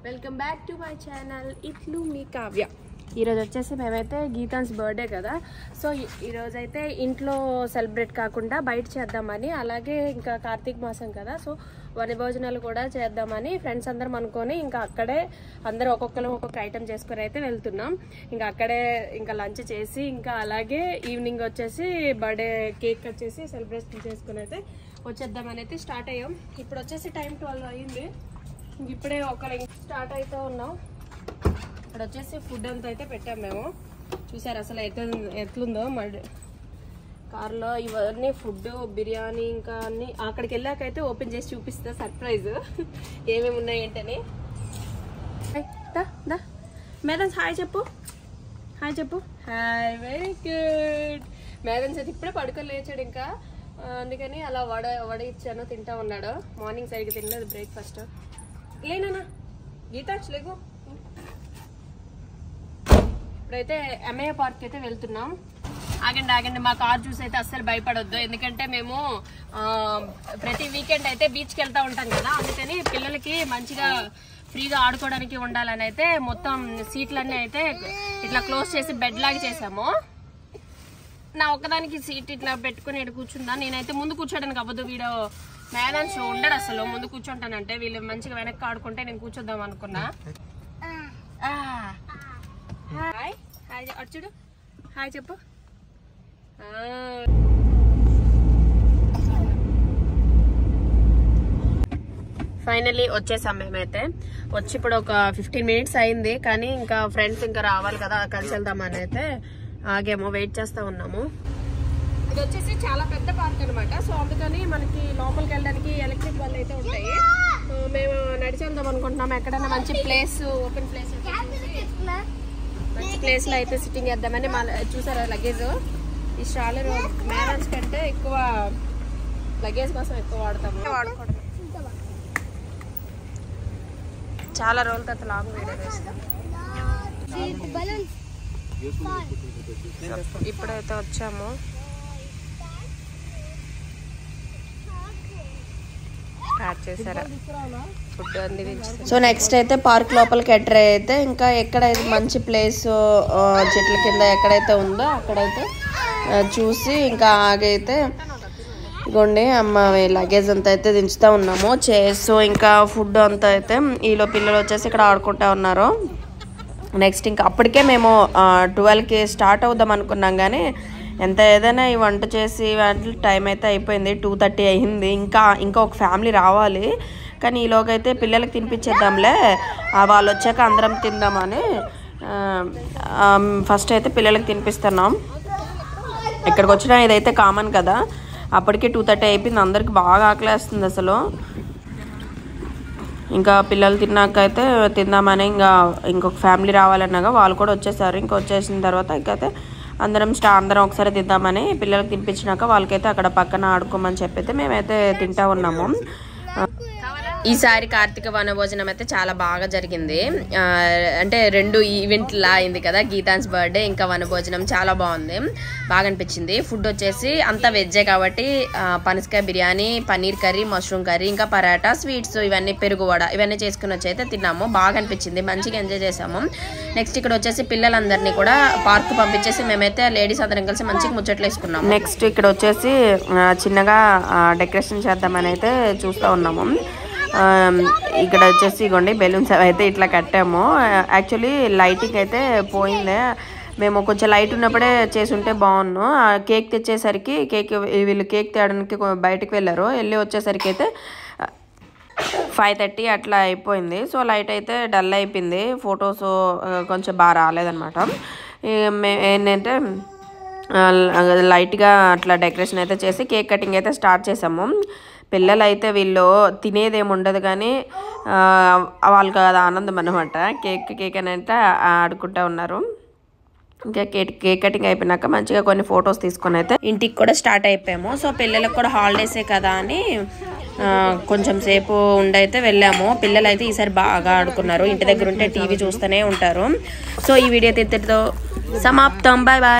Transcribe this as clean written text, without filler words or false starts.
Welcome back to my channel ఇట్లు మీ కావ్య. ఈరోజు వచ్చేసి మేమైతే గీతాన్స్ బర్త్డే కదా, సో ఈరోజైతే ఇంట్లో సెలబ్రేట్ కాకుండా బయట చేద్దామని, అలాగే ఇంకా కార్తీక మాసం కదా, సో వన భోజనాలు కూడా చేద్దామని ఫ్రెండ్స్ అందరం అనుకొని ఇంకా అక్కడే అందరూ ఒక్కొక్కరు ఒక్కొక్క ఐటెం చేసుకుని అయితే వెళ్తున్నాం. ఇంకా అక్కడే ఇంకా లంచ్ చేసి ఇంకా అలాగే ఈవినింగ్ వచ్చేసి బర్త్డే కేక్ కట్ చేసి సెలబ్రేషన్ చేసుకుని అయితే వచ్చేద్దామని అయితే స్టార్ట్ అయ్యాం. ఇప్పుడు వచ్చేసి టైం 12 అయింది. ఇప్పుడే ఒకరు స్టార్ట్ అయితే ఉన్నాం. ఇక్కడ వచ్చేసి ఫుడ్ అంతా అయితే పెట్టాం మేము. చూసారు అసలు ఎట్లుందో మరి కార్లో ఇవన్నీ ఫుడ్, బిర్యానీ ఇంకా అన్ని. అక్కడికి వెళ్ళాకైతే ఓపెన్ చేసి చూపిస్తా సర్ప్రైజ్ ఏమేమి ఉన్నాయి ఏంటని. మేదన్స్ హాయ్ చెప్పు, హాయ్ చెప్పు. Hi, very good. మేదన్స్ అయితే ఇప్పుడే పడుకొని లేచాడు, ఇంకా అందుకని అలా వడ ఇచ్చాను, తింటా ఉన్నాడు. మార్నింగ్ సరిగ్గా తినలేదు బ్రేక్ఫాస్ట్. లేనా గీతాక్ష్ లేకు. ఇప్పుడైతే ఎంఏ పార్క్ అయితే వెళ్తున్నాం. ఆగండి, మా కార్ చూసి అయితే అస్సలు భయపడొద్దు, ఎందుకంటే మేము ప్రతి వీకెండ్ అయితే బీచ్కి వెళ్తా ఉంటాం కదా, అందుకని పిల్లలకి మంచిగా ఫ్రీగా ఆడుకోవడానికి ఉండాలని అయితే మొత్తం సీట్లన్నీ అయితే ఇట్లా క్లోజ్ చేసి బెడ్ లాగా చేసాము. నా ఒక్కదానికి సీట్ ఇట్లా పెట్టుకుని ఇక్కడ కూర్చుందా. నేనైతే ముందు కూర్చోడానికి అవ్వదు, వీడు మేదాన్స్ ఉండడు అసలు. ముందు కూర్చుంటానంటే వీళ్ళు మంచిగా వెనక్కి ఆడుకుంటే నేను కూర్చోద్దాం అనుకున్నా. హాయ్ హాయ్ అర్చుడు, హాయ్ చెప్పు. ఫైనలీ వచ్చేసాం మేమైతే. వచ్చి ఇప్పుడు ఒక 15 minutes అయింది, కానీ ఇంకా ఫ్రెండ్స్ ఇంకా రావాలి కదా, కలిసి వెళ్దామని అయితే ఆగేమో, వెయిట్ చేస్తా ఉన్నాము. ఇది వచ్చేసి చాలా పెద్ద పార్క్ అనమాట, సో అందుకని మనకి లోపలికి వెళ్ళడానికి ఎలక్ట్రిక్ బళ్ళు అయితే ఉంటాయి. మేము నడిచి వెళ్దాం అనుకుంటున్నాము. ఎక్కడైనా మంచి ప్లేస్, ఓపెన్ ప్లేస్, మంచి ప్లేస్ లో అయితే సిట్టింగ్ చేద్దామని. చూసారా లగేజ్, ఈ షాలర్ మ్యారేజ్ కంటే ఎక్కువ లగేజ్ కోసం ఎక్కువ వాడుకోవడం. చాలా రోజుల తర్వాత లాంగ్ వీడియో వేస్తాం. ఇప్పుడైతే వచ్చాము. సో నెక్స్ట్ అయితే పార్క్ లోపలికి ఎంటర్ అయితే ఇంకా ఎక్కడైతే మంచి ప్లేస్ చెట్ల కింద ఎక్కడైతే ఉందో అక్కడైతే చూసి ఇంకా ఆగైతే ఇగోండి అమ్మ లగేజ్ అంతా అయితే దించుతా ఉన్నాము. చేసు ఇంకా ఫుడ్ అంతా అయితే ఈలో పిల్లలు వచ్చేసి ఇక్కడ ఆడుకుంటా ఉన్నారు. నెక్స్ట్ ఇంకా అప్పటికే మేము 12కి స్టార్ట్ అవుదాం అనుకున్నాం, కానీ ఎంత ఏదైనా ఈ వంట చేసి వాటి టైం అయితే అయిపోయింది. 2:30 అయింది. ఇంకా ఒక ఫ్యామిలీ రావాలి, కానీ ఈలోగా అయితే పిల్లలకి తినిపించేద్దాంలే, వాళ్ళు వచ్చాక అందరం తిందామని ఫస్ట్ అయితే పిల్లలకి తినిపిస్తున్నాం. ఇక్కడికి వచ్చినా ఇదైతే కామన్ కదా, అప్పటికే 2:30 అయిపోయింది. అందరికి బాగా ఆకలేస్తుంది అసలు. ఇంకా పిల్లలు తిన్నాక అయితే తిందామని ఇంకొక ఫ్యామిలీ రావాలన్నాగా వాళ్ళు కూడా వచ్చేసారు. ఇంకా వచ్చేసిన తర్వాత ఇంకైతే అందరం ఒకసారి తిందామని పిల్లలకి తినిపించినాక వాళ్ళకైతే అక్కడ పక్కన ఆడుకోమని చెప్పైతే మేమైతే తింటా ఉన్నాము. ఈసారి కార్తీక వనభోజనం అయితే చాలా బాగా జరిగింది. అంటే 2 ఈవెంట్లా అయింది కదా, గీతాన్స్ బర్త్డే ఇంకా వనభోజనం. చాలా బాగుంది, బాగా అనిపించింది. ఫుడ్ వచ్చేసి అంతా వెజ్జే కాబట్టి పనసకాయ biryani, paneer curry, mushroom curry, ఇంకా పరాటా, స్వీట్స్, ఇవన్నీ పెరుగు వడ ఇవన్నీ చేసుకుని వచ్చి అయితే తిన్నాము. బాగా అనిపించింది, మంచిగా ఎంజాయ్ చేసాము. నెక్స్ట్ ఇక్కడ వచ్చేసి పిల్లలందరినీ కూడా పార్క్ పంపించేసి మేమైతే లేడీస్ అందరం కలిసి మంచిగా ముచ్చట్లు వేసుకున్నాము. నెక్స్ట్ ఇక్కడ వచ్చేసి చిన్నగా డెకరేషన్ చేద్దామని అయితే చూస్తూ ఉన్నాము. ఇక్కడ వచ్చేసి ఇగోండి బెలూన్స్ అయితే ఇట్లా కట్టాము. యాక్చువల్లీ లైటింగ్ అయితే పోయిందే, మేము కొంచెం లైట్ ఉన్నప్పుడే చేసి ఉంటే బాగున్నాను. కేక్ తెచ్చేసరికి వీళ్ళు కేక్ తేయడానికి బయటకు వెళ్ళారు. వెళ్ళి వచ్చేసరికి అయితే 5:30 అట్లా అయిపోయింది. సో లైట్ అయితే డల్ అయిపోయింది, ఫొటోస్ కొంచెం బాగా రాలేదన్నమాట. ఏంటంటే లైట్గా అట్లా డెకరేషన్ అయితే చేసి కేక్ కటింగ్ అయితే స్టార్ట్ చేసాము. పిల్లలు అయితే వీళ్ళు తినేదేమి ఉండదు, కానీ వాళ్ళకి అది ఆనందం అనమాట. కేక్ అని అయితే ఆడుకుంటూ ఉన్నారు. ఇంకా కేక్ కటింగ్ అయిపోయినాక మంచిగా కొన్ని ఫొటోస్ తీసుకొని అయితే ఇంటికి కూడా స్టార్ట్ అయిపోయాము. సో పిల్లలకు కూడా హాలిడేసే కదా అని కొంచెం సేపు ఉండైతే వెళ్ళాము. పిల్లలు అయితే ఈసారి బాగా ఆడుకున్నారు. ఇంటి దగ్గర ఉంటే టీవీ చూస్తూనే ఉంటారు. సో ఈ వీడియో ఇంతటితో సమాప్తం. Bye bye.